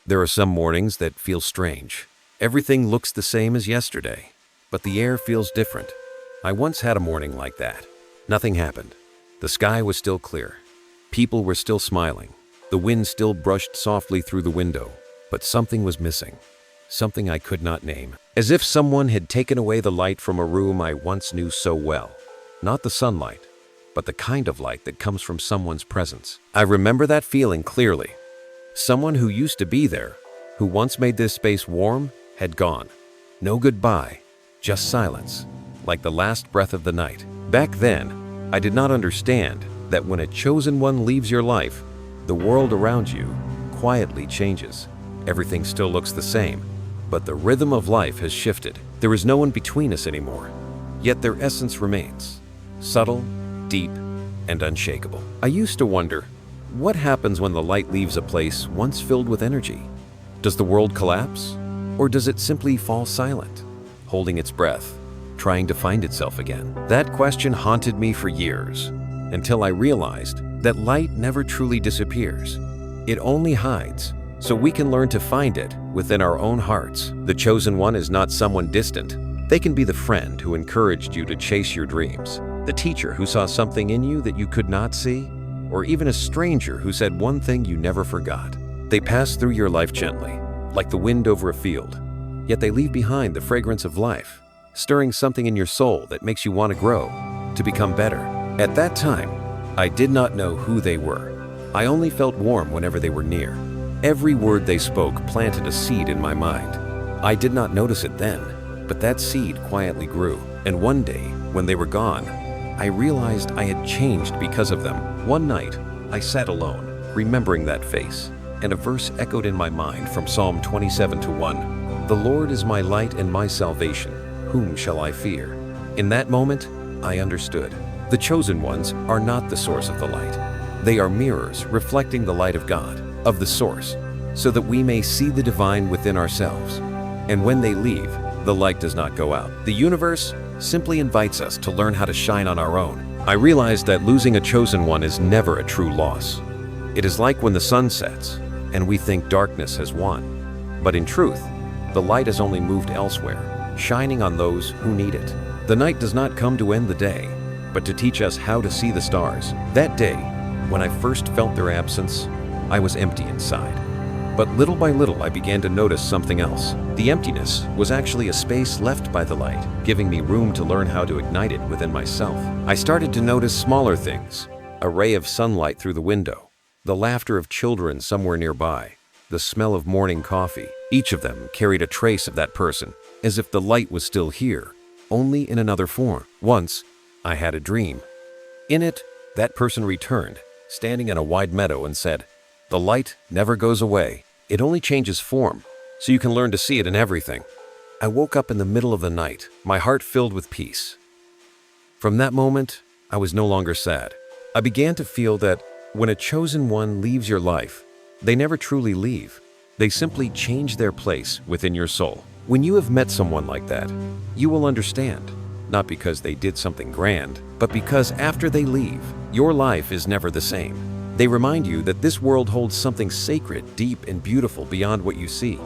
There are some mornings that feel strange. Everything looks the same as yesterday, but the air feels different. I once had a morning like that. Nothing happened. The sky was still clear. People were still smiling. The wind still brushed softly through the window, but something was missing. Something I could not name. As if someone had taken away the light from a room I once knew so well. Not the sunlight, but the kind of light that comes from someone's presence. I remember that feeling clearly. Someone who used to be there, who once made this space warm, had gone. No goodbye, just silence, like the last breath of the night. Back then, I did not understand that when a chosen one leaves your life, the world around you quietly changes. Everything still looks the same, but the rhythm of life has shifted. There is no one between us anymore, yet their essence remains. Subtle, deep, and unshakable. I used to wonder, what happens when the light leaves a place once filled with energy? Does the world collapse? Or does it simply fall silent, holding its breath, trying to find itself again? That question haunted me for years, until I realized that light never truly disappears. It only hides, so we can learn to find it within our own hearts. The chosen one is not someone distant. They can be the friend who encouraged you to chase your dreams, the teacher who saw something in you that you could not see, or even a stranger who said one thing you never forgot. They pass through your life gently, like the wind over a field, yet they leave behind the fragrance of life, stirring something in your soul that makes you want to grow, to become better. At that time, I did not know who they were. I only felt warm whenever they were near. Every word they spoke planted a seed in my mind. I did not notice it then, but that seed quietly grew. And one day, when they were gone, I realized I had changed because of them. One night, I sat alone, remembering that face, and a verse echoed in my mind from Psalm 27:1. The Lord is my light and my salvation. Whom shall I fear? In that moment, I understood. The chosen ones are not the source of the light. They are mirrors reflecting the light of God, of the source, so that we may see the divine within ourselves. And when they leave, the light does not go out. The universe simply invites us to learn how to shine on our own. I realized that losing a chosen one is never a true loss. It is like when the sun sets, and we think darkness has won. But in truth, the light has only moved elsewhere, shining on those who need it. The night does not come to end the day, but to teach us how to see the stars. That day, when I first felt their absence, I was empty inside. But little by little, I began to notice something else. The emptiness was actually a space left by the light, giving me room to learn how to ignite it within myself. I started to notice smaller things, a ray of sunlight through the window, the laughter of children somewhere nearby, the smell of morning coffee. Each of them carried a trace of that person, as if the light was still here, only in another form. Once, I had a dream. In it, that person returned, standing in a wide meadow, and said, "The light never goes away. It only changes form, so you can learn to see it in everything." I woke up in the middle of the night, my heart filled with peace. From that moment, I was no longer sad. I began to feel that when a chosen one leaves your life, they never truly leave. They simply change their place within your soul. When you have met someone like that, you will understand, not because they did something grand, but because after they leave, your life is never the same. They remind you that this world holds something sacred, deep, and beautiful beyond what you see.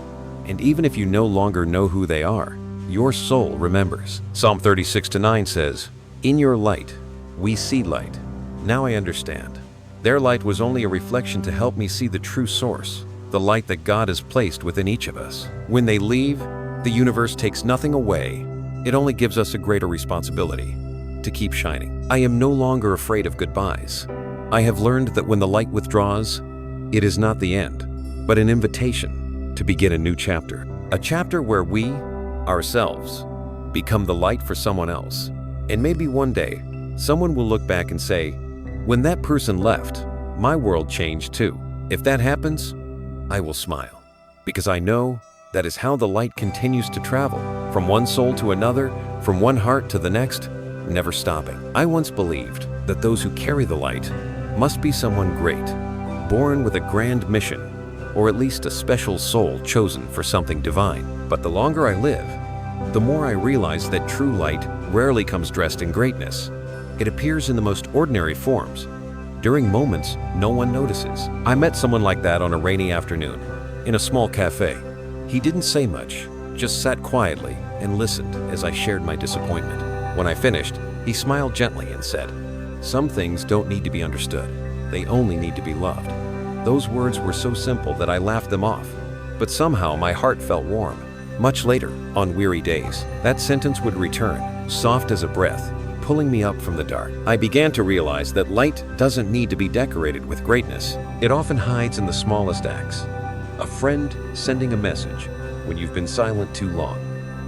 And even if you no longer know who they are, your soul remembers. Psalm 36:9 says, "In your light, we see light." Now I understand. Their light was only a reflection to help me see the true source, the light that God has placed within each of us. When they leave, the universe takes nothing away. It only gives us a greater responsibility to keep shining. I am no longer afraid of goodbyes. I have learned that when the light withdraws, it is not the end, but an invitation to begin a new chapter. A chapter where we, ourselves, become the light for someone else. And maybe one day, someone will look back and say, "When that person left, my world changed too." If that happens, I will smile, because I know that is how the light continues to travel, from one soul to another, from one heart to the next, never stopping. I once believed that those who carry the light must be someone great, born with a grand mission, or at least a special soul chosen for something divine. But the longer I live, the more I realize that true light rarely comes dressed in greatness. It appears in the most ordinary forms, during moments no one notices. I met someone like that on a rainy afternoon. in a small cafe. He didn't say much, just sat quietly and listened as I shared my disappointment. When I finished, he smiled gently and said, "Some things don't need to be understood. They only need to be loved." Those words were so simple that I laughed them off, but somehow my heart felt warm. Much later, on weary days, that sentence would return, soft as a breath, pulling me up from the dark. I began to realize that light doesn't need to be decorated with greatness. It often hides in the smallest acts. A friend sending a message when you've been silent too long.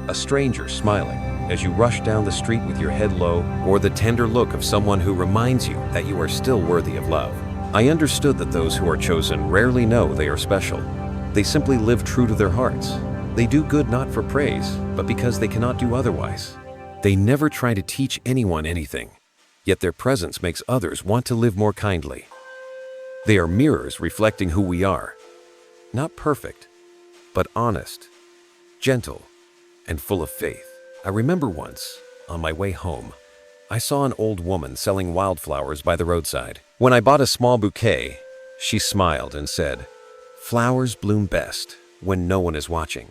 A stranger smiling as you rush down the street with your head low, or the tender look of someone who reminds you that you are still worthy of love. I understood that those who are chosen rarely know they are special. They simply live true to their hearts. They do good not for praise, but because they cannot do otherwise. They never try to teach anyone anything, yet their presence makes others want to live more kindly. They are mirrors reflecting who we are. Not perfect, but honest, gentle, and full of faith. I remember once, on my way home, I saw an old woman selling wildflowers by the roadside. When I bought a small bouquet, she smiled and said, "Flowers bloom best when no one is watching."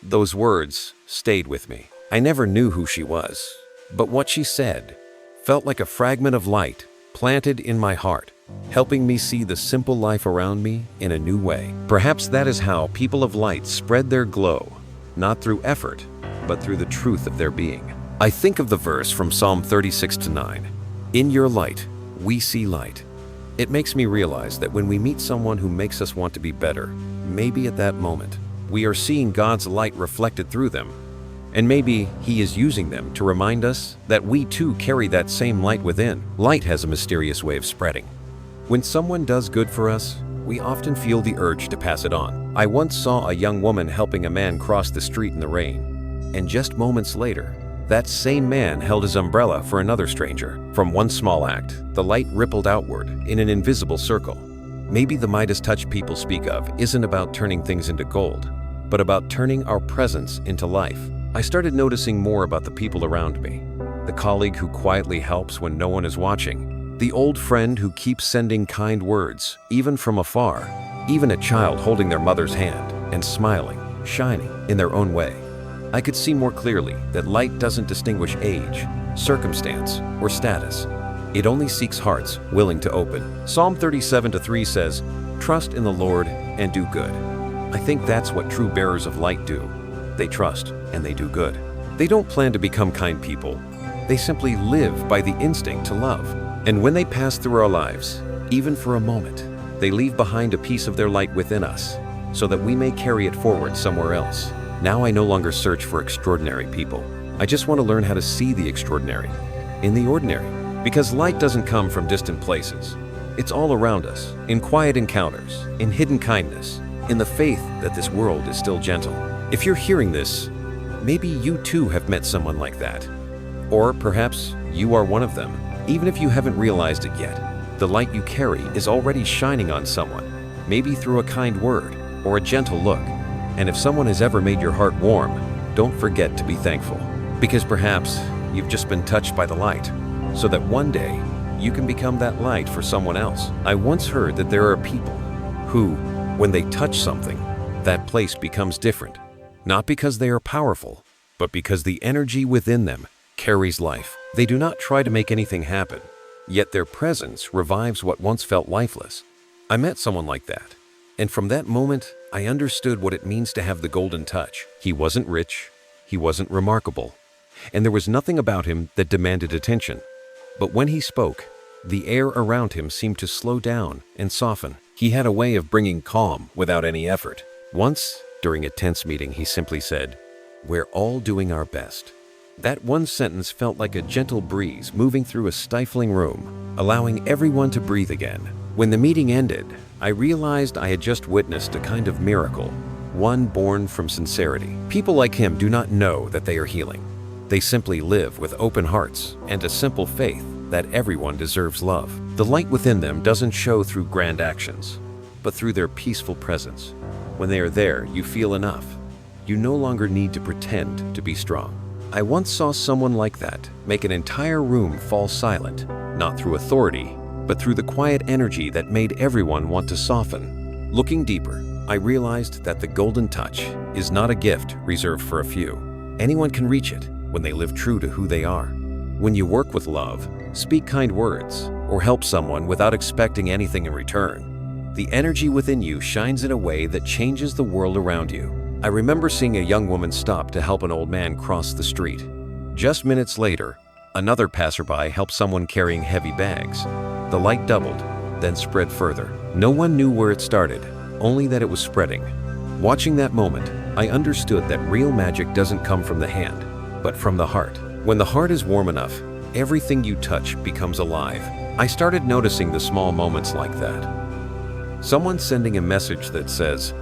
Those words stayed with me. I never knew who she was, but what she said felt like a fragment of light planted in my heart, helping me see the simple life around me in a new way. Perhaps that is how people of light spread their glow, not through effort, but through the truth of their being. I think of the verse from Psalm 36-9, "In your light, we see light." It makes me realize that when we meet someone who makes us want to be better, maybe at that moment, we are seeing God's light reflected through them. And maybe He is using them to remind us that we too carry that same light within. Light has a mysterious way of spreading. When someone does good for us, we often feel the urge to pass it on. I once saw a young woman helping a man cross the street in the rain, and just moments later, that same man held his umbrella for another stranger. From one small act, the light rippled outward in an invisible circle. Maybe the Midas touch people speak of isn't about turning things into gold, but about turning our presence into life. I started noticing more about the people around me. The colleague who quietly helps when no one is watching. The old friend who keeps sending kind words, even from afar. Even a child holding their mother's hand and smiling, shining in their own way. I could see more clearly that light doesn't distinguish age, circumstance, or status. It only seeks hearts willing to open. Psalm 37-3 says, "Trust in the Lord and do good." I think that's what true bearers of light do. They trust and they do good. They don't plan to become kind people. They simply live by the instinct to love. And when they pass through our lives, even for a moment, they leave behind a piece of their light within us, so that we may carry it forward somewhere else. Now I no longer search for extraordinary people. I just want to learn how to see the extraordinary in the ordinary. Because light doesn't come from distant places. It's all around us, in quiet encounters, in hidden kindness, in the faith that this world is still gentle. If you're hearing this, maybe you too have met someone like that. Or perhaps you are one of them. Even if you haven't realized it yet, the light you carry is already shining on someone, maybe through a kind word or a gentle look. And if someone has ever made your heart warm, don't forget to be thankful. Because perhaps you've just been touched by the light, so that one day you can become that light for someone else. I once heard that there are people who, when they touch something, that place becomes different. Not because they are powerful, but because the energy within them carries life. They do not try to make anything happen, yet their presence revives what once felt lifeless. I met someone like that, and from that moment, I understood what it means to have the golden touch. He wasn't rich, he wasn't remarkable, and there was nothing about him that demanded attention. But when he spoke, the air around him seemed to slow down and soften. He had a way of bringing calm without any effort. Once, during a tense meeting, he simply said, "We're all doing our best." That one sentence felt like a gentle breeze moving through a stifling room, allowing everyone to breathe again. When the meeting ended, I realized I had just witnessed a kind of miracle, one born from sincerity. People like him do not know that they are healing. They simply live with open hearts and a simple faith that everyone deserves love. The light within them doesn't show through grand actions, but through their peaceful presence. When they are there, you feel enough. You no longer need to pretend to be strong. I once saw someone like that make an entire room fall silent, not through authority, but through the quiet energy that made everyone want to soften. Looking deeper, I realized that the golden touch is not a gift reserved for a few. Anyone can reach it when they live true to who they are. When you work with love, speak kind words, or help someone without expecting anything in return, the energy within you shines in a way that changes the world around you. I remember seeing a young woman stop to help an old man cross the street. Just minutes later, another passerby helped someone carrying heavy bags. The light doubled, then spread further. No one knew where it started, only that it was spreading. Watching that moment, I understood that real magic doesn't come from the hand, but from the heart. When the heart is warm enough, everything you touch becomes alive. I started noticing the small moments like that. Someone sending a message that says,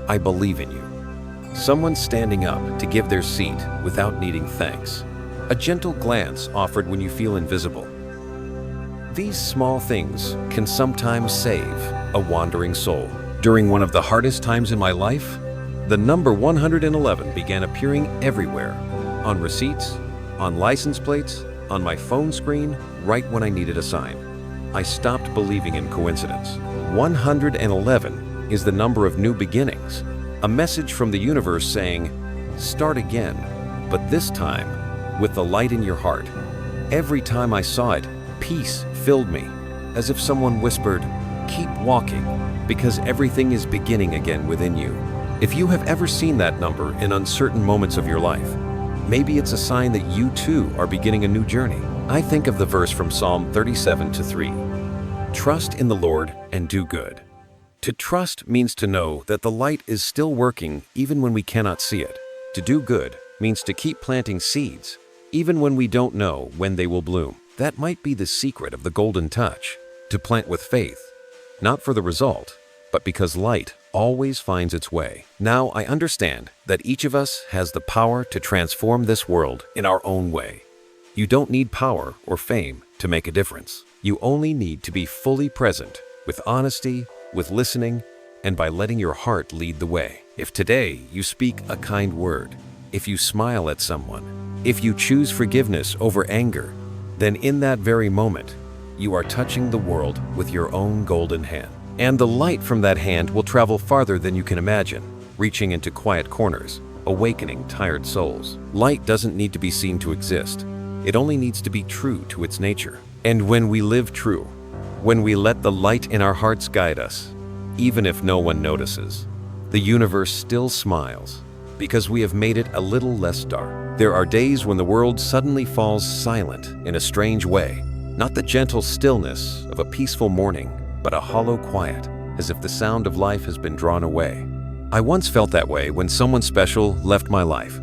"I believe in you." Someone standing up to give their seat without needing thanks. A gentle glance offered when you feel invisible. These small things can sometimes save a wandering soul. During one of the hardest times in my life, the number 111 began appearing everywhere. On receipts, on license plates, on my phone screen, right when I needed a sign. I stopped believing in coincidence. 111 is the number of new beginnings. A message from the universe saying, start again, but this time with the light in your heart. Every time I saw it, peace filled me, as if someone whispered, keep walking, because everything is beginning again within you. If you have ever seen that number in uncertain moments of your life, maybe it's a sign that you too are beginning a new journey. I think of the verse from Psalm 37:3. Trust in the Lord and do good. To trust means to know that the light is still working even when we cannot see it. To do good means to keep planting seeds, even when we don't know when they will bloom. That might be the secret of the golden touch, to plant with faith, not for the result, but because light always finds its way. Now I understand that each of us has the power to transform this world in our own way. You don't need power or fame to make a difference. You only need to be fully present, with honesty, with listening, and by letting your heart lead the way. If today you speak a kind word, if you smile at someone, if you choose forgiveness over anger, then in that very moment, you are touching the world with your own golden hand. And the light from that hand will travel farther than you can imagine, reaching into quiet corners, awakening tired souls. Light doesn't need to be seen to exist. It only needs to be true to its nature. And when we live true, when we let the light in our hearts guide us, even if no one notices, the universe still smiles because we have made it a little less dark. There are days when the world suddenly falls silent in a strange way, not the gentle stillness of a peaceful morning, but a hollow quiet, as if the sound of life has been drawn away. I once felt that way when someone special left my life.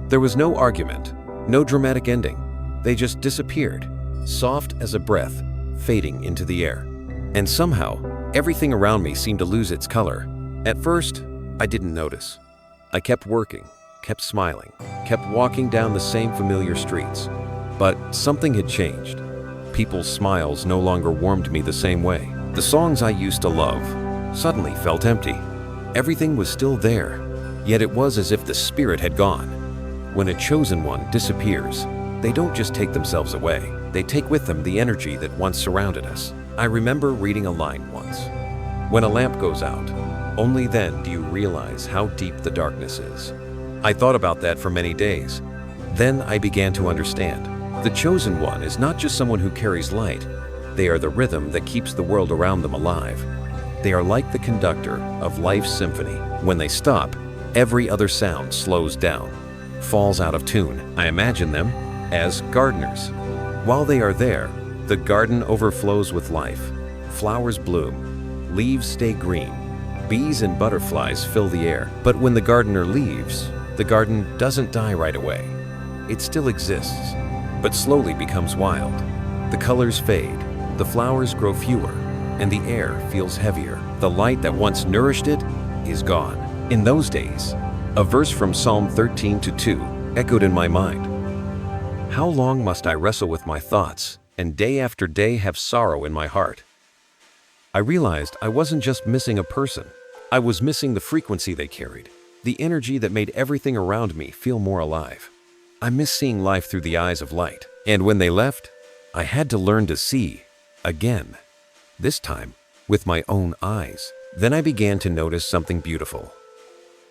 There was no argument, no dramatic ending. They just disappeared, soft as a breath, fading into the air. And somehow, everything around me seemed to lose its color. At first, I didn't notice. I kept working, kept smiling, kept walking down the same familiar streets. But something had changed. People's smiles no longer warmed me the same way. The songs I used to love suddenly felt empty. Everything was still there, yet it was as if the spirit had gone. When a chosen one disappears, they don't just take themselves away. They take with them the energy that once surrounded us. I remember reading a line once. When a lamp goes out, only then do you realize how deep the darkness is. I thought about that for many days. Then I began to understand. The chosen one is not just someone who carries light. They are the rhythm that keeps the world around them alive. They are like the conductor of life's symphony. When they stop, every other sound slows down, falls out of tune. I imagine them as gardeners. While they are there, the garden overflows with life. Flowers bloom, leaves stay green, bees and butterflies fill the air. But when the gardener leaves, the garden doesn't die right away. It still exists, but slowly becomes wild. The colors fade, the flowers grow fewer, and the air feels heavier. The light that once nourished it is gone. In those days, a verse from Psalm 13:2 echoed in my mind. How long must I wrestle with my thoughts and day after day have sorrow in my heart? I realized I wasn't just missing a person. I was missing the frequency they carried, the energy that made everything around me feel more alive. I miss seeing life through the eyes of light. And when they left, I had to learn to see again. This time, with my own eyes. Then I began to notice something beautiful.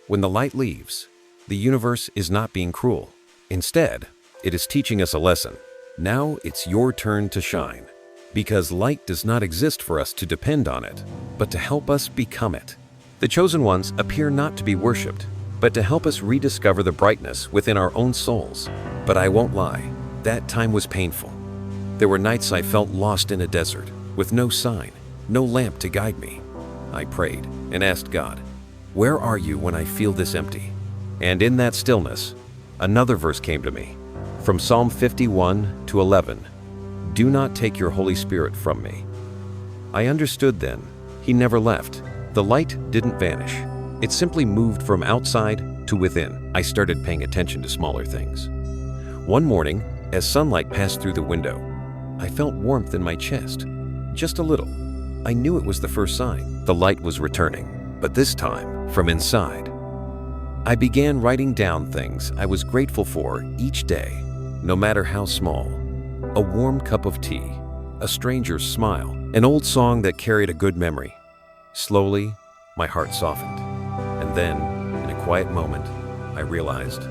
When the light leaves, the universe is not being cruel. Instead, it is teaching us a lesson. Now it's your turn to shine. Because light does not exist for us to depend on it, but to help us become it. The chosen ones appear not to be worshipped, but to help us rediscover the brightness within our own souls. But I won't lie, that time was painful. There were nights I felt lost in a desert, with no sign, no lamp to guide me. I prayed and asked God, "Where are you when I feel this empty?" And in that stillness, another verse came to me, from Psalm 51:11. "Do not take your Holy Spirit from me." I understood then, He never left. The light didn't vanish. It simply moved from outside to within. I started paying attention to smaller things. One morning, as sunlight passed through the window, I felt warmth in my chest, just a little. I knew it was the first sign. The light was returning, but this time from inside. I began writing down things I was grateful for each day, no matter how small. A warm cup of tea, a stranger's smile, an old song that carried a good memory. Slowly, my heart softened. And then, in a quiet moment, I realized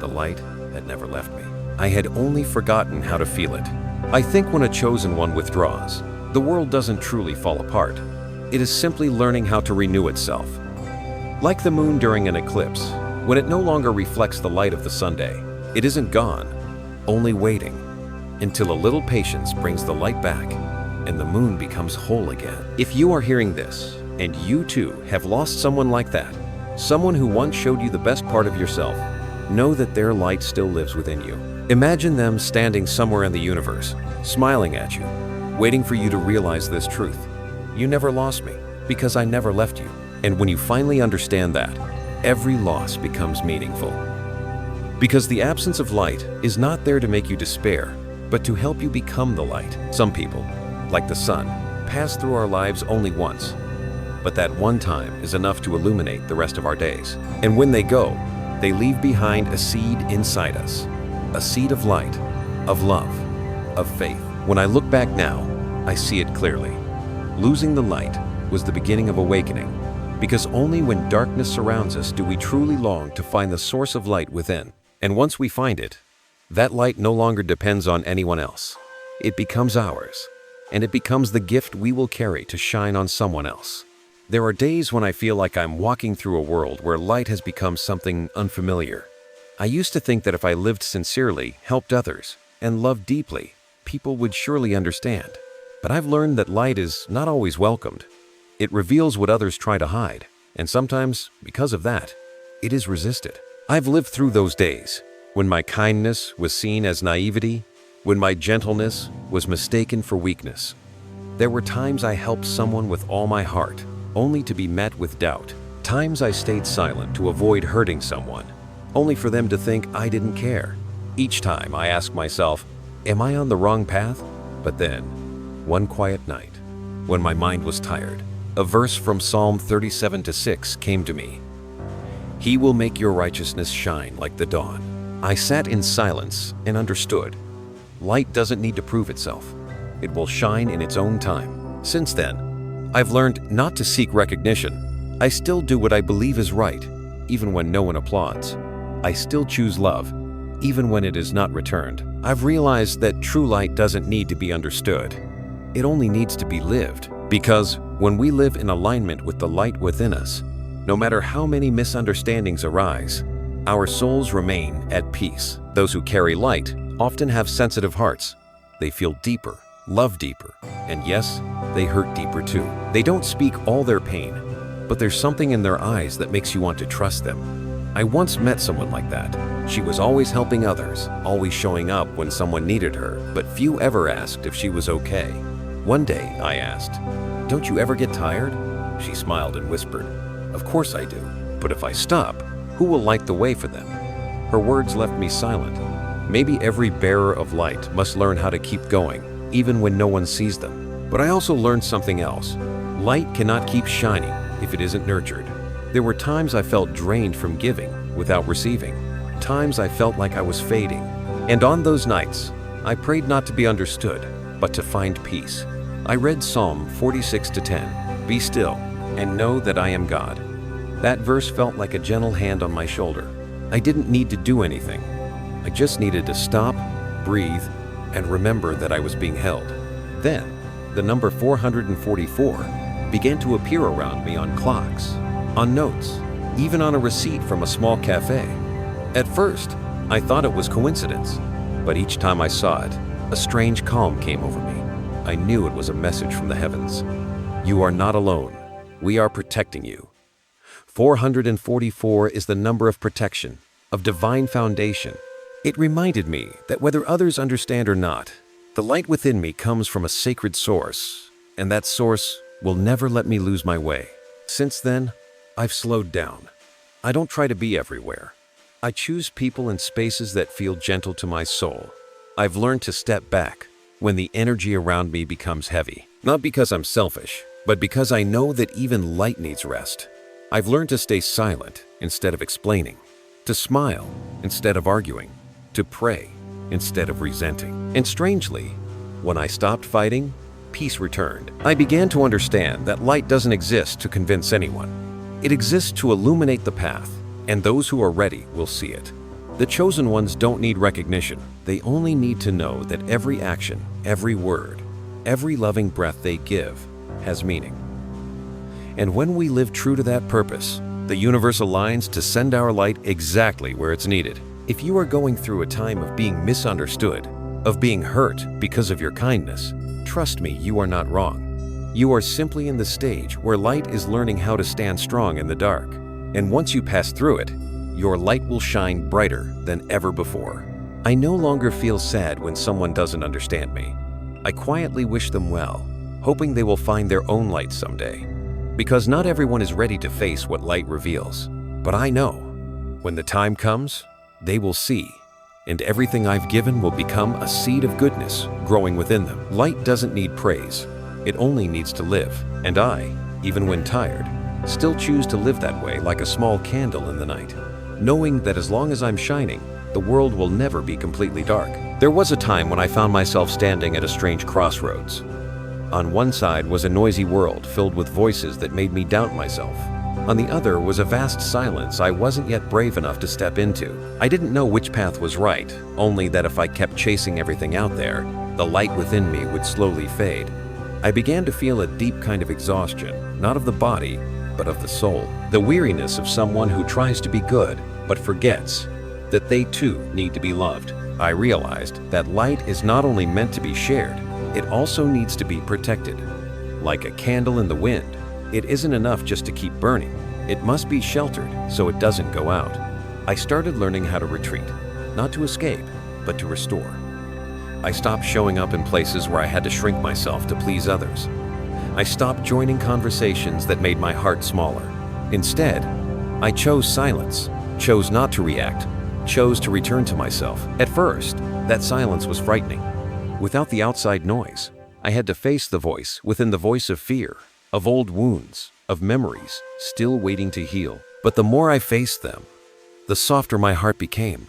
the light had never left me. I had only forgotten how to feel it. I think when a chosen one withdraws, the world doesn't truly fall apart. It is simply learning how to renew itself. Like the moon during an eclipse, when it no longer reflects the light of the Sunday, it isn't gone, only waiting, until a little patience brings the light back and the moon becomes whole again. If you are hearing this, and you too have lost someone like that, someone who once showed you the best part of yourself, know that their light still lives within you. Imagine them standing somewhere in the universe, smiling at you, waiting for you to realize this truth. You never lost me, because I never left you. And when you finally understand that, every loss becomes meaningful. Because the absence of light is not there to make you despair, but to help you become the light. Some people, like the sun, pass through our lives only once, but that one time is enough to illuminate the rest of our days. And when they go, they leave behind a seed inside us, a seed of light, of love, of faith. When I look back now, I see it clearly. Losing the light was the beginning of awakening, because only when darkness surrounds us do we truly long to find the source of light within. And once we find it, that light no longer depends on anyone else. It becomes ours, and it becomes the gift we will carry to shine on someone else. There are days when I feel like I'm walking through a world where light has become something unfamiliar. I used to think that if I lived sincerely, helped others, and loved deeply, people would surely understand. But I've learned that light is not always welcomed. It reveals what others try to hide, and sometimes, because of that, it is resisted. I've lived through those days, when my kindness was seen as naivety, when my gentleness was mistaken for weakness. There were times I helped someone with all my heart, only to be met with doubt. Times I stayed silent to avoid hurting someone, only for them to think I didn't care. Each time I asked myself, am I on the wrong path? But then, one quiet night, when my mind was tired, a verse from Psalm 37:6 came to me. He will make your righteousness shine like the dawn. I sat in silence and understood. Light doesn't need to prove itself. It will shine in its own time. Since then, I've learned not to seek recognition. I still do what I believe is right, even when no one applauds. I still choose love, even when it is not returned. I've realized that true light doesn't need to be understood. It only needs to be lived. Because when we live in alignment with the light within us, no matter how many misunderstandings arise, our souls remain at peace. Those who carry light often have sensitive hearts. They feel deeper, love deeper, and yes, they hurt deeper too. They don't speak all their pain, but there's something in their eyes that makes you want to trust them. I once met someone like that. She was always helping others, always showing up when someone needed her, but few ever asked if she was okay. One day, I asked, "Don't you ever get tired?" She smiled and whispered, "Of course I do, but if I stop, who will light the way for them?" Her words left me silent. Maybe every bearer of light must learn how to keep going, even when no one sees them. But I also learned something else. Light cannot keep shining if it isn't nurtured. There were times I felt drained from giving without receiving. Times I felt like I was fading. And on those nights, I prayed not to be understood, but to find peace. I read Psalm 46:10. Be still and know that I am God." That verse felt like a gentle hand on my shoulder. I didn't need to do anything. I just needed to stop, breathe, and remember that I was being held. Then, the number 444 began to appear around me on clocks, on notes, even on a receipt from a small cafe. At first, I thought it was coincidence, but each time I saw it, a strange calm came over me. I knew it was a message from the heavens. You are not alone. We are protecting you. 444 is the number of protection, of divine foundation. It reminded me that whether others understand or not, the light within me comes from a sacred source, and that source will never let me lose my way. Since then, I've slowed down. I don't try to be everywhere. I choose people and spaces that feel gentle to my soul. I've learned to step back when the energy around me becomes heavy. Not because I'm selfish, but because I know that even light needs rest. I've learned to stay silent instead of explaining, to smile instead of arguing, to pray instead of resenting. And strangely, when I stopped fighting, peace returned. I began to understand that light doesn't exist to convince anyone. It exists to illuminate the path, and those who are ready will see it. The chosen ones don't need recognition. They only need to know that every action, every word, every loving breath they give has meaning. And when we live true to that purpose, the universe aligns to send our light exactly where it's needed. If you are going through a time of being misunderstood, of being hurt because of your kindness, trust me, you are not wrong. You are simply in the stage where light is learning how to stand strong in the dark. And once you pass through it, your light will shine brighter than ever before. I no longer feel sad when someone doesn't understand me. I quietly wish them well, hoping they will find their own light someday. Because not everyone is ready to face what light reveals. But I know, when the time comes, they will see, and everything I've given will become a seed of goodness growing within them. Light doesn't need praise. It only needs to live. And I, even when tired, still choose to live that way like a small candle in the night, knowing that as long as I'm shining, the world will never be completely dark. There was a time when I found myself standing at a strange crossroads. On one side was a noisy world filled with voices that made me doubt myself. On the other was a vast silence I wasn't yet brave enough to step into. I didn't know which path was right, only that if I kept chasing everything out there, the light within me would slowly fade. I began to feel a deep kind of exhaustion, not of the body, but of the soul. The weariness of someone who tries to be good, but forgets that they too need to be loved. I realized that light is not only meant to be shared, it also needs to be protected. Like a candle in the wind, it isn't enough just to keep burning. It must be sheltered so it doesn't go out. I started learning how to retreat, not to escape, but to restore. I stopped showing up in places where I had to shrink myself to please others. I stopped joining conversations that made my heart smaller. Instead, I chose silence, chose not to react, chose to return to myself. At first, that silence was frightening. Without the outside noise, I had to face the voice within the voice of fear, of old wounds, of memories still waiting to heal. But the more I faced them, the softer my heart became.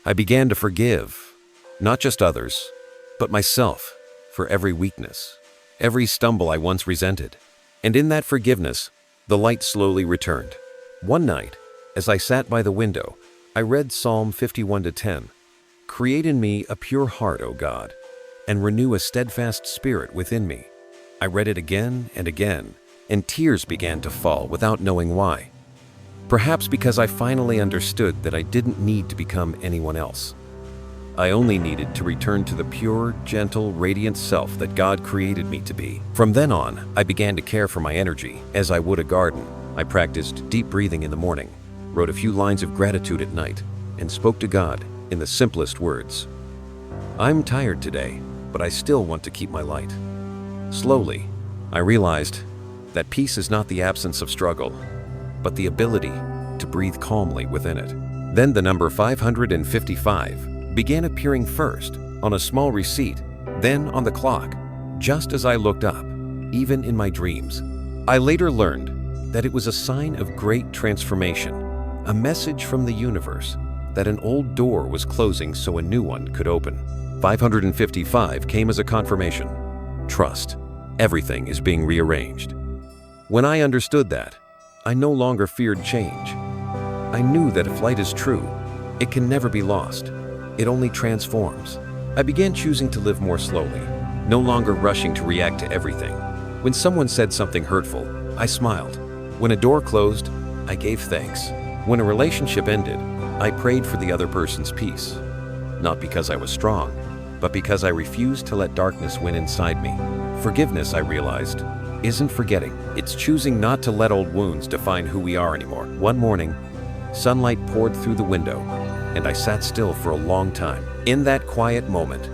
I began to forgive, not just others, but myself for every weakness, every stumble I once resented. And in that forgiveness, the light slowly returned. One night, as I sat by the window, I read Psalm 51:10. Create in me a pure heart, O God, and renew a steadfast spirit within me. I read it again and again, and tears began to fall without knowing why. Perhaps because I finally understood that I didn't need to become anyone else. I only needed to return to the pure, gentle, radiant self that God created me to be. From then on, I began to care for my energy as I would a garden. I practiced deep breathing in the morning, wrote a few lines of gratitude at night, and spoke to God in the simplest words. I'm tired today, but I still want to keep my light. Slowly, I realized that peace is not the absence of struggle, but the ability to breathe calmly within it. Then the number 555 began appearing first on a small receipt, then on the clock, just as I looked up, even in my dreams. I later learned that it was a sign of great transformation, a message from the universe that an old door was closing so a new one could open. 555 came as a confirmation. Trust, everything is being rearranged. When I understood that, I no longer feared change. I knew that if light is true, it can never be lost. It only transforms. I began choosing to live more slowly, no longer rushing to react to everything. When someone said something hurtful, I smiled. When a door closed, I gave thanks. When a relationship ended, I prayed for the other person's peace. Not because I was strong, but because I refused to let darkness win inside me. Forgiveness, I realized, isn't forgetting. It's choosing not to let old wounds define who we are anymore. One morning, sunlight poured through the window, and I sat still for a long time. In that quiet moment,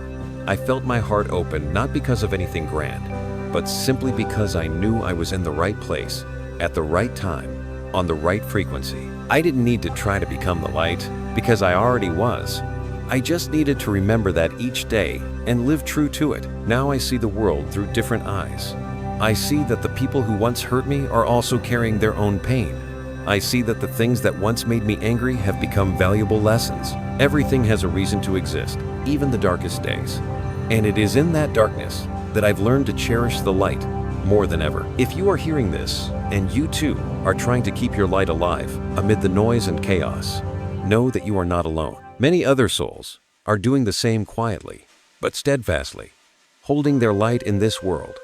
I felt my heart open, not because of anything grand, but simply because I knew I was in the right place, at the right time, on the right frequency. I didn't need to try to become the light, because I already was. I just needed to remember that each day and live true to it. Now I see the world through different eyes. I see that the people who once hurt me are also carrying their own pain. I see that the things that once made me angry have become valuable lessons. Everything has a reason to exist, even the darkest days. And it is in that darkness that I've learned to cherish the light more than ever. If you are hearing this, and you too are trying to keep your light alive amid the noise and chaos, know that you are not alone. Many other souls are doing the same quietly, but steadfastly, holding their light in this world.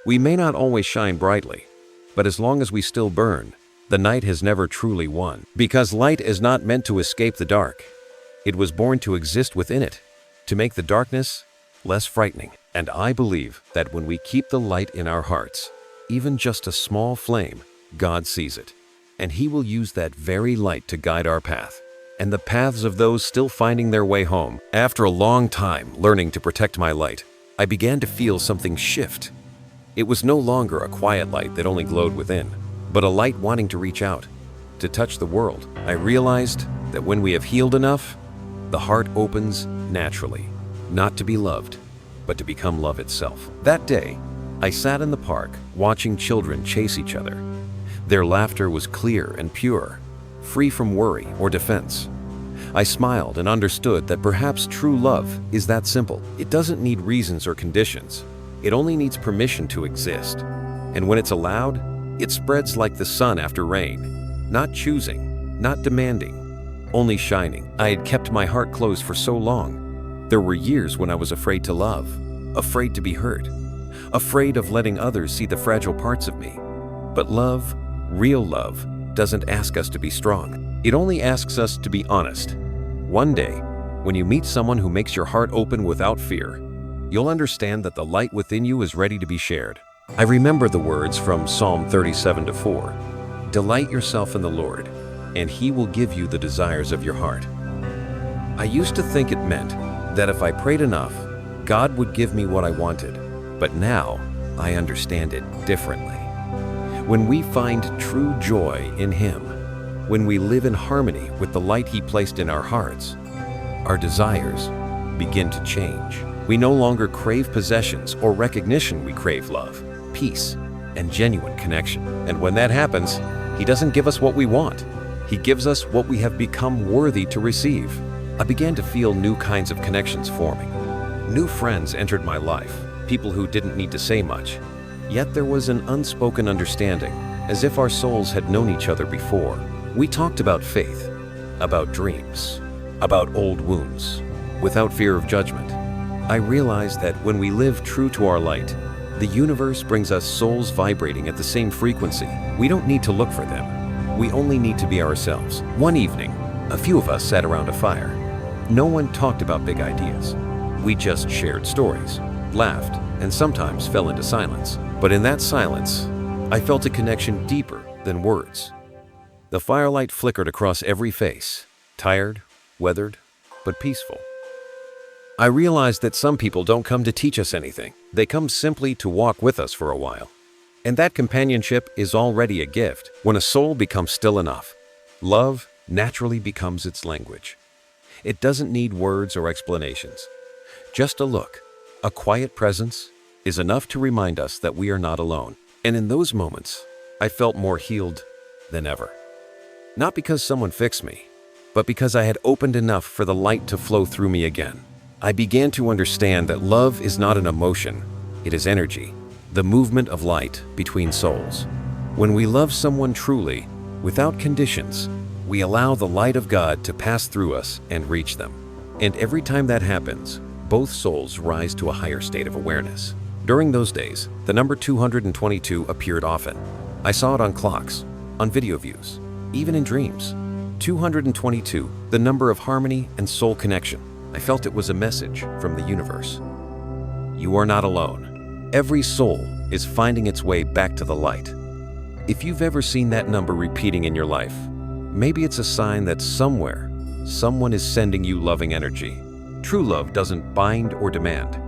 We may not always shine brightly, but as long as we still burn, the night has never truly won. Because light is not meant to escape the dark. It was born to exist within it, to make the darkness less frightening. And I believe that when we keep the light in our hearts, even just a small flame, God sees it. And He will use that very light to guide our path, and the paths of those still finding their way home. After a long time learning to protect my light, I began to feel something shift. It was no longer a quiet light that only glowed within, but a light wanting to reach out, to touch the world. I realized that when we have healed enough, the heart opens naturally, not to be loved, but to become love itself. That day, I sat in the park watching children chase each other. Their laughter was clear and pure, free from worry or defense. I smiled and understood that perhaps true love is that simple. It doesn't need reasons or conditions. It only needs permission to exist. And when it's allowed, it spreads like the sun after rain, not choosing, not demanding, only shining. I had kept my heart closed for so long. There were years when I was afraid to love, afraid to be hurt, afraid of letting others see the fragile parts of me. But love, real love, doesn't ask us to be strong. It only asks us to be honest. One day, when you meet someone who makes your heart open without fear, you'll understand that the light within you is ready to be shared. I remember the words from Psalm 37:4. Delight yourself in the Lord, and He will give you the desires of your heart. I used to think it meant that if I prayed enough, God would give me what I wanted. But now, I understand it differently. When we find true joy in Him, when we live in harmony with the light He placed in our hearts, our desires begin to change. We no longer crave possessions or recognition. We crave love, peace, and genuine connection. And when that happens, He doesn't give us what we want. He gives us what we have become worthy to receive. I began to feel new kinds of connections forming. New friends entered my life, people who didn't need to say much. Yet there was an unspoken understanding, as if our souls had known each other before. We talked about faith, about dreams, about old wounds, without fear of judgment. I realized that when we live true to our light, the universe brings us souls vibrating at the same frequency. We don't need to look for them. We only need to be ourselves. One evening, a few of us sat around a fire. No one talked about big ideas. We just shared stories, laughed, and sometimes fell into silence. But in that silence, I felt a connection deeper than words. The firelight flickered across every face, tired, weathered, but peaceful. I realized that some people don't come to teach us anything. They come simply to walk with us for a while. And that companionship is already a gift. When a soul becomes still enough, love naturally becomes its language. It doesn't need words or explanations. Just a look, a quiet presence, is enough to remind us that we are not alone. And in those moments, I felt more healed than ever. Not because someone fixed me, but because I had opened enough for the light to flow through me again. I began to understand that love is not an emotion, it is energy, the movement of light between souls. When we love someone truly, without conditions, we allow the light of God to pass through us and reach them. And every time that happens, both souls rise to a higher state of awareness. During those days, the number 222 appeared often. I saw it on clocks, on video views, even in dreams. 222, the number of harmony and soul connection. I felt it was a message from the universe. You are not alone. Every soul is finding its way back to the light. If you've ever seen that number repeating in your life, maybe it's a sign that somewhere, someone is sending you loving energy. True love doesn't bind or demand.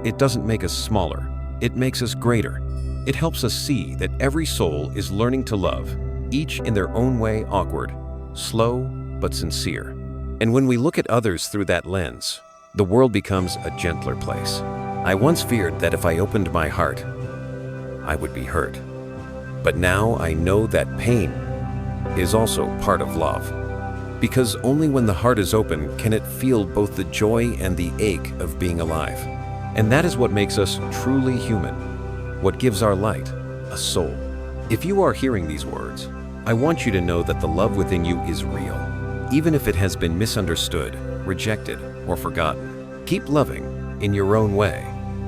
It doesn't make us smaller. It makes us greater. It helps us see that every soul is learning to love, each in their own way, awkward, slow, but sincere. And when we look at others through that lens, the world becomes a gentler place. I once feared that if I opened my heart, I would be hurt. But now I know that pain is also part of love. Because only when the heart is open can it feel both the joy and the ache of being alive. And that is what makes us truly human, what gives our light a soul. If you are hearing these words, I want you to know that the love within you is real, even if it has been misunderstood, rejected, or forgotten. Keep loving in your own way,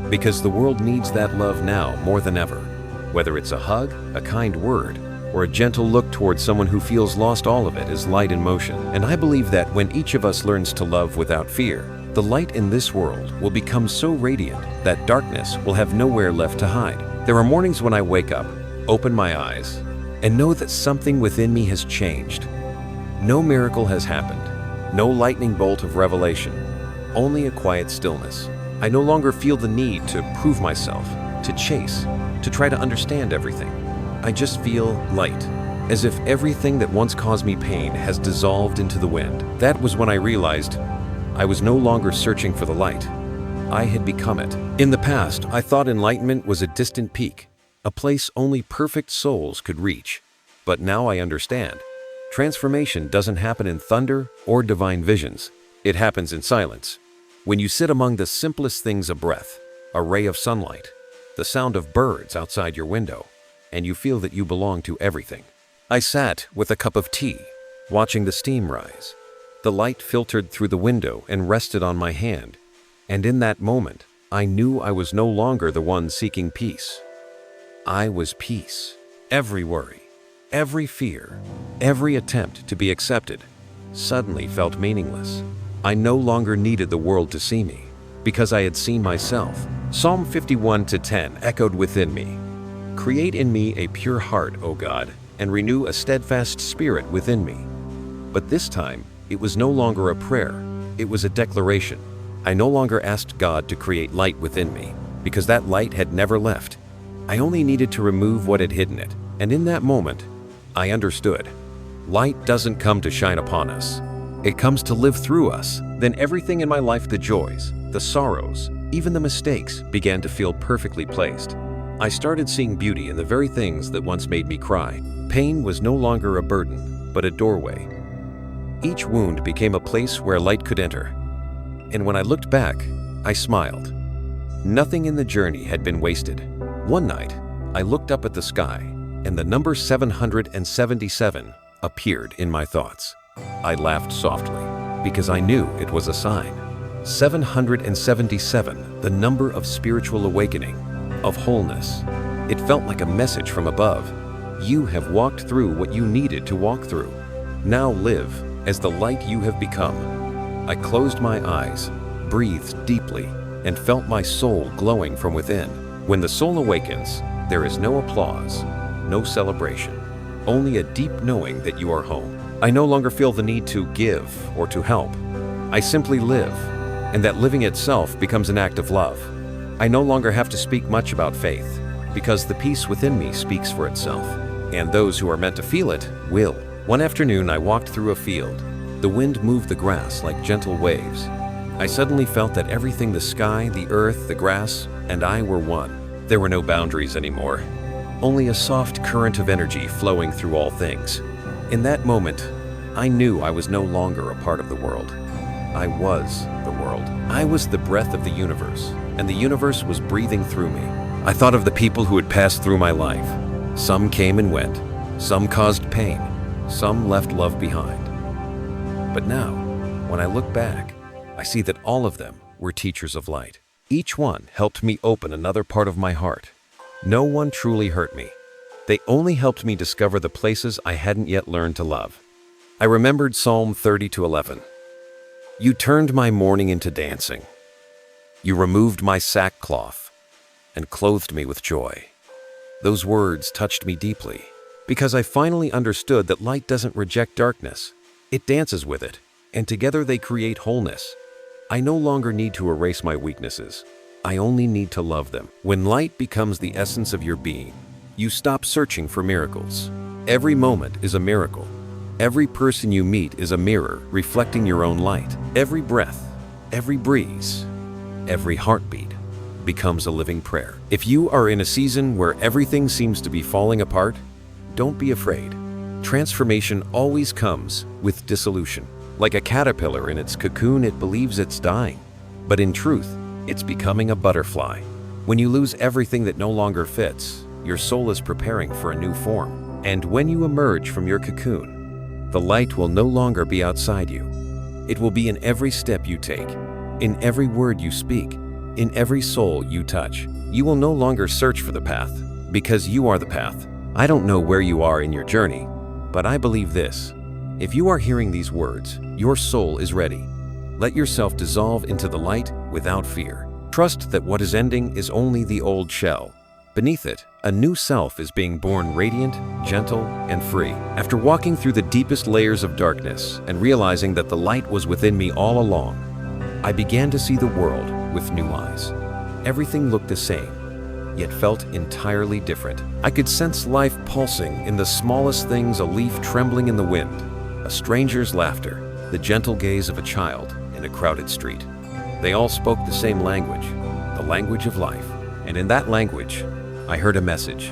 because the world needs that love now more than ever. Whether it's a hug, a kind word, or a gentle look towards someone who feels lost, all of it is light in motion. And I believe that when each of us learns to love without fear, the light in this world will become so radiant that darkness will have nowhere left to hide. There are mornings when I wake up, open my eyes, and know that something within me has changed. No miracle has happened, no lightning bolt of revelation, only a quiet stillness. I no longer feel the need to prove myself, to chase, to try to understand everything. I just feel light, as if everything that once caused me pain has dissolved into the wind. That was when I realized I was no longer searching for the light. I had become it. In the past, I thought enlightenment was a distant peak, a place only perfect souls could reach. But now I understand. Transformation doesn't happen in thunder or divine visions. It happens in silence. When you sit among the simplest things, a breath, a ray of sunlight, the sound of birds outside your window, and you feel that you belong to everything. I sat with a cup of tea, watching the steam rise. The light filtered through the window and rested on my hand, and in that moment, I knew I was no longer the one seeking peace. I was peace. Every worry, every fear, every attempt to be accepted suddenly felt meaningless. I no longer needed the world to see me, because I had seen myself. Psalm 51:10 echoed within me. Create in me a pure heart, O God, and renew a steadfast spirit within me. But this time, it was no longer a prayer, it was a declaration. I no longer asked God to create light within me, because that light had never left. I only needed to remove what had hidden it, and in that moment, I understood. Light doesn't come to shine upon us. It comes to live through us. Then everything in my life, the joys, the sorrows, even the mistakes, began to feel perfectly placed. I started seeing beauty in the very things that once made me cry. Pain was no longer a burden, but a doorway. Each wound became a place where light could enter. And when I looked back, I smiled. Nothing in the journey had been wasted. One night, I looked up at the sky, and the number 777 appeared in my thoughts. I laughed softly, because I knew it was a sign. 777, the number of spiritual awakening, of wholeness. It felt like a message from above. You have walked through what you needed to walk through. Now live as the light you have become. I closed my eyes, breathed deeply, and felt my soul glowing from within. When the soul awakens, there is no applause, no celebration, only a deep knowing that you are home. I no longer feel the need to give or to help. I simply live, and that living itself becomes an act of love. I no longer have to speak much about faith, because the peace within me speaks for itself, and those who are meant to feel it will. One afternoon, I walked through a field. The wind moved the grass like gentle waves. I suddenly felt that everything, the sky, the earth, the grass, and I were one. There were no boundaries anymore, only a soft current of energy flowing through all things. In that moment, I knew I was no longer a part of the world. I was the world. I was the breath of the universe, and the universe was breathing through me. I thought of the people who had passed through my life. Some came and went. Some caused pain. Some left love behind. But now, when I look back, I see that all of them were teachers of light. Each one helped me open another part of my heart. No one truly hurt me. They only helped me discover the places I hadn't yet learned to love. I remembered Psalm 30-11. You turned my mourning into dancing. You removed my sackcloth and clothed me with joy. Those words touched me deeply because I finally understood that light doesn't reject darkness. It dances with it, and together they create wholeness. I no longer need to erase my weaknesses. I only need to love them. When light becomes the essence of your being, you stop searching for miracles. Every moment is a miracle. Every person you meet is a mirror reflecting your own light. Every breath, every breeze, every heartbeat becomes a living prayer. If you are in a season where everything seems to be falling apart, don't be afraid. Transformation always comes with dissolution. Like a caterpillar in its cocoon, it believes it's dying. But in truth, it's becoming a butterfly. When you lose everything that no longer fits, your soul is preparing for a new form. And when you emerge from your cocoon, the light will no longer be outside you. It will be in every step you take, in every word you speak, in every soul you touch. You will no longer search for the path, because you are the path. I don't know where you are in your journey, but I believe this. If you are hearing these words, your soul is ready. Let yourself dissolve into the light without fear. Trust that what is ending is only the old shell. Beneath it, a new self is being born, radiant, gentle, and free. After walking through the deepest layers of darkness and realizing that the light was within me all along, I began to see the world with new eyes. Everything looked the same, yet felt entirely different. I could sense life pulsing in the smallest things, a leaf trembling in the wind, a stranger's laughter, the gentle gaze of a child in a crowded street. They all spoke the same language, the language of life. And in that language, I heard a message.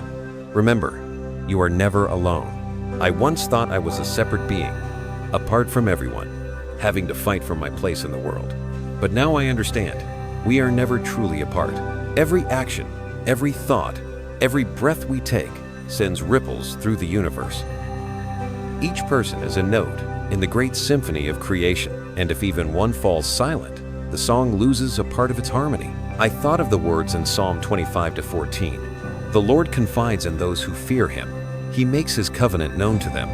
Remember, you are never alone. I once thought I was a separate being, apart from everyone, having to fight for my place in the world. But now I understand, we are never truly apart. Every action, every thought, every breath we take sends ripples through the universe. Each person is a note in the great symphony of creation, and if even one falls silent, the song loses a part of its harmony. I thought of the words in Psalm 25-14. The Lord confides in those who fear Him. He makes His covenant known to them.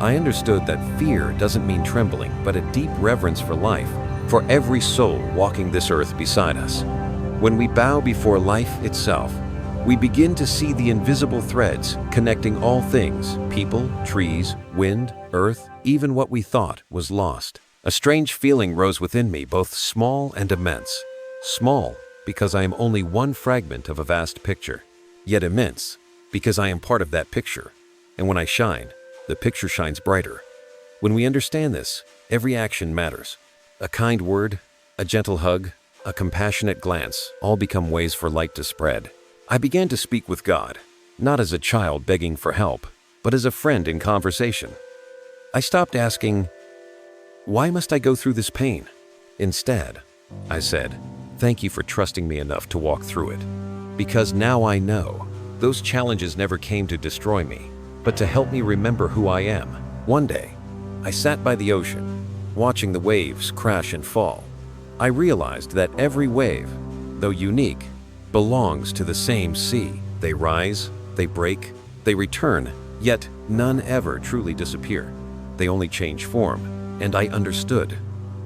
I understood that fear doesn't mean trembling, but a deep reverence for life, for every soul walking this earth beside us. When we bow before life itself, we begin to see the invisible threads connecting all things, people, trees, wind, earth, even what we thought was lost. A strange feeling rose within me, both small and immense. Small, because I am only one fragment of a vast picture, yet immense, because I am part of that picture. And when I shine, the picture shines brighter. When we understand this, every action matters. A kind word, a gentle hug, a compassionate glance, all become ways for light to spread. I began to speak with God, not as a child begging for help, but as a friend in conversation. I stopped asking, "Why must I go through this pain?" Instead, I said, "Thank you for trusting me enough to walk through it. Because now I know, those challenges never came to destroy me, but to help me remember who I am." One day, I sat by the ocean, watching the waves crash and fall. I realized that every wave, though unique, belongs to the same sea. They rise, they break, they return, yet none ever truly disappear. They only change form, and I understood.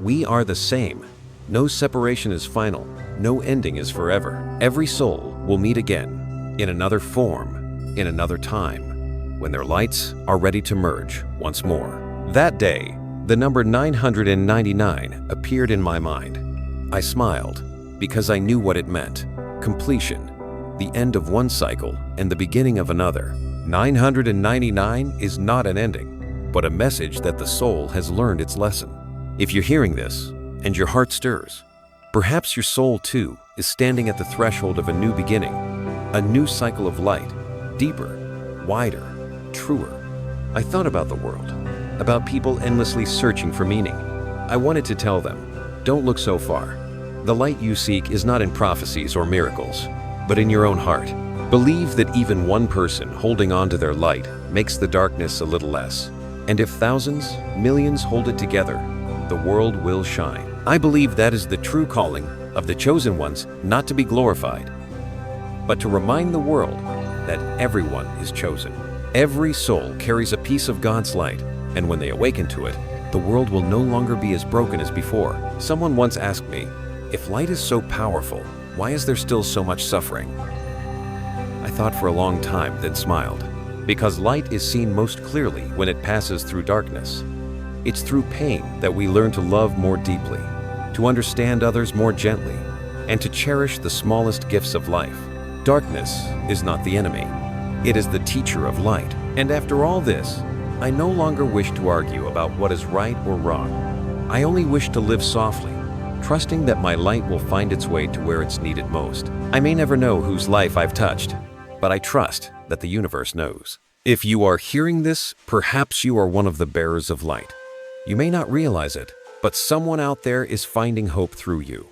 We are the same. No separation is final, no ending is forever. Every soul will meet again, in another form, in another time, when their lights are ready to merge once more. That day, the number 999 appeared in my mind. I smiled, because I knew what it meant. Completion, the end of one cycle and the beginning of another. 999 is not an ending, but a message that the soul has learned its lesson. If you're hearing this, and your heart stirs, perhaps your soul too is standing at the threshold of a new beginning, a new cycle of light, deeper, wider, truer. I thought about the world, about people endlessly searching for meaning. I wanted to tell them, don't look so far. The light you seek is not in prophecies or miracles, but in your own heart. Believe that even one person holding on to their light makes the darkness a little less. And if thousands, millions hold it together, the world will shine. I believe that is the true calling of the chosen ones, not to be glorified, but to remind the world that everyone is chosen. Every soul carries a piece of God's light, and when they awaken to it, the world will no longer be as broken as before. Someone once asked me, if light is so powerful, why is there still so much suffering? I thought for a long time, then smiled. Because light is seen most clearly when it passes through darkness. It's through pain that we learn to love more deeply, to understand others more gently, and to cherish the smallest gifts of life. Darkness is not the enemy. It is the teacher of light. And after all this, I no longer wish to argue about what is right or wrong. I only wish to live softly, trusting that my light will find its way to where it's needed most. I may never know whose life I've touched, but I trust that the universe knows. If you are hearing this, perhaps you are one of the bearers of light. You may not realize it, but someone out there is finding hope through you.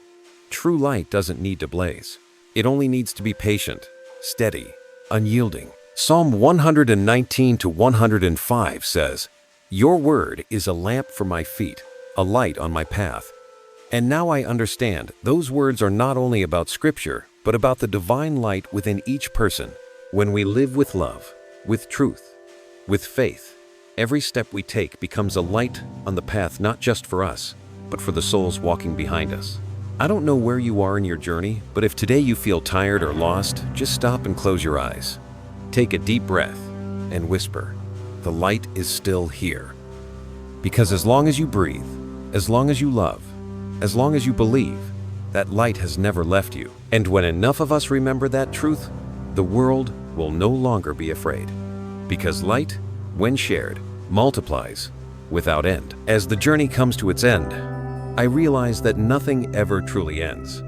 True light doesn't need to blaze. It only needs to be patient, steady, unyielding. Psalm 119-105 says, "Your word is a lamp for my feet, a light on my path." And now I understand those words are not only about scripture, but about the divine light within each person. When we live with love, with truth, with faith, every step we take becomes a light on the path not just for us, but for the souls walking behind us. I don't know where you are in your journey, but if today you feel tired or lost, just stop and close your eyes. Take a deep breath and whisper, "The light is still here." Because as long as you breathe, as long as you love, as long as you believe, that light has never left you. And when enough of us remember that truth, the world will no longer be afraid. Because light, when shared, multiplies without end. As the journey comes to its end, I realize that nothing ever truly ends.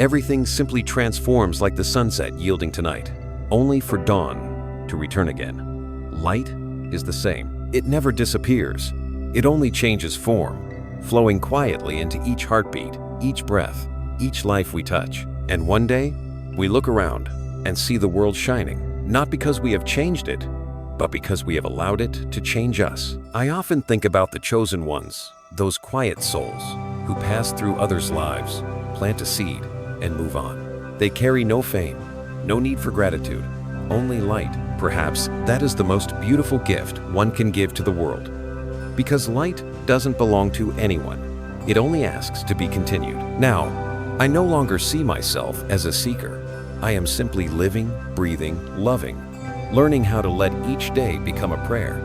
Everything simply transforms like the sunset yielding to night, only for dawn to return again. Light is the same. It never disappears. It only changes form, flowing quietly into each heartbeat, each breath, each life we touch. And one day, we look around and see the world shining, not because we have changed it, but because we have allowed it to change us. I often think about the chosen ones, those quiet souls who pass through others' lives, plant a seed, and move on. They carry no fame, no need for gratitude, only light. Perhaps that is the most beautiful gift one can give to the world. Because light doesn't belong to anyone. It only asks to be continued. Now, I no longer see myself as a seeker. I am simply living, breathing, loving, learning how to let each day become a prayer.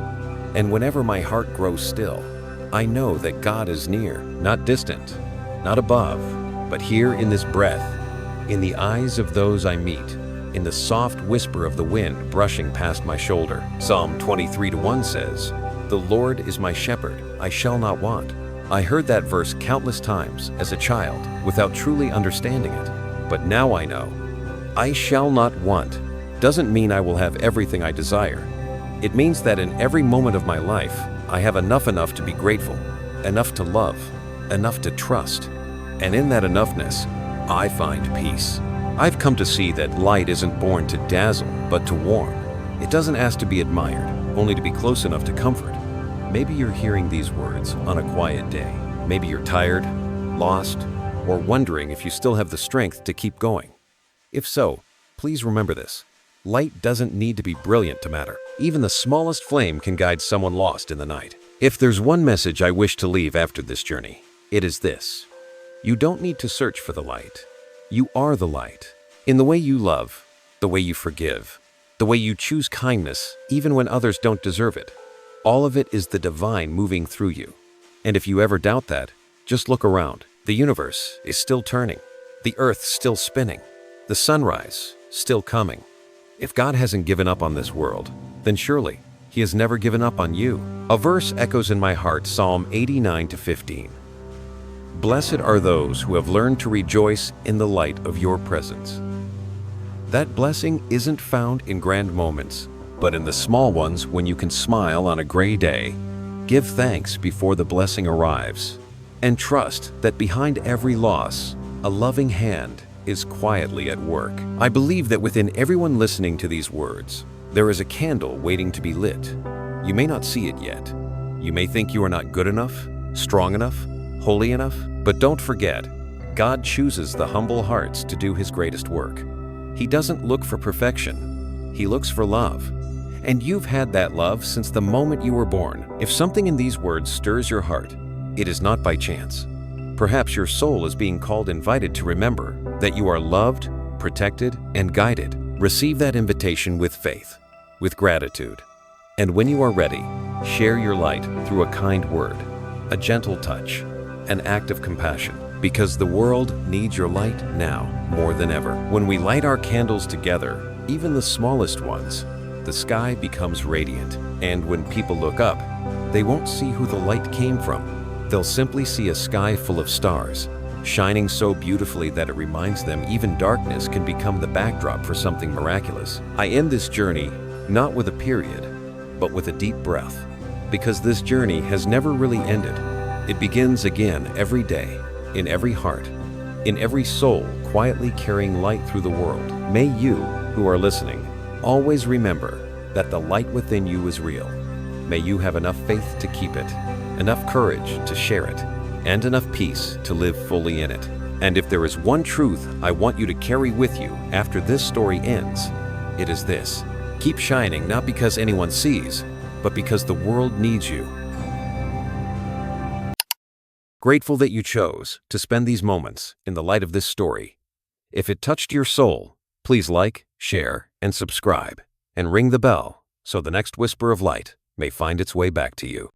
And whenever my heart grows still, I know that God is near, not distant, not above, but here in this breath, in the eyes of those I meet, in the soft whisper of the wind brushing past my shoulder. Psalm 23:1 says, "The Lord is my shepherd, I shall not want." I heard that verse countless times as a child without truly understanding it. But now I know, I shall not want doesn't mean I will have everything I desire. It means that in every moment of my life, I have enough to be grateful, enough to love, enough to trust. And in that enoughness, I find peace. I've come to see that light isn't born to dazzle, but to warm. It doesn't ask to be admired, only to be close enough to comfort. Maybe you're hearing these words on a quiet day. Maybe you're tired, lost, or wondering if you still have the strength to keep going. If so, please remember this. Light doesn't need to be brilliant to matter. Even the smallest flame can guide someone lost in the night. If there's one message I wish to leave after this journey, it is this. You don't need to search for the light. You are the light. In the way you love, the way you forgive, the way you choose kindness even when others don't deserve it. All of it is the divine moving through you. And if you ever doubt that, just look around. The universe is still turning. The earth still spinning. The sunrise still coming. If God hasn't given up on this world, then surely He has never given up on you. A verse echoes in my heart, Psalm 89:15. Blessed are those who have learned to rejoice in the light of your presence. That blessing isn't found in grand moments, but in the small ones when you can smile on a gray day, give thanks before the blessing arrives, and trust that behind every loss, a loving hand is quietly at work. I believe that within everyone listening to these words, there is a candle waiting to be lit. You may not see it yet. You may think you are not good enough, strong enough, holy enough, but don't forget, God chooses the humble hearts to do His greatest work. He doesn't look for perfection. He looks for love. And you've had that love since the moment you were born. If something in these words stirs your heart, it is not by chance. Perhaps your soul is being invited to remember that you are loved, protected, and guided. Receive that invitation with faith, with gratitude. And when you are ready, share your light through a kind word, a gentle touch, an act of compassion. Because the world needs your light now more than ever. When we light our candles together, even the smallest ones, the sky becomes radiant. And when people look up, they won't see who the light came from. They'll simply see a sky full of stars, shining so beautifully that it reminds them even darkness can become the backdrop for something miraculous. I end this journey not with a period, but with a deep breath, because this journey has never really ended. It begins again every day, in every heart, in every soul, quietly carrying light through the world. May you, who are listening, always remember that the light within you is real. May you have enough faith to keep it, enough courage to share it, and enough peace to live fully in it. And if there is one truth I want you to carry with you after this story ends, it is this: keep shining, not because anyone sees, but because the world needs you. Grateful that you chose to spend these moments in the light of this story. If it touched your soul, please like, share, and subscribe, and ring the bell so the next whisper of light may find its way back to you.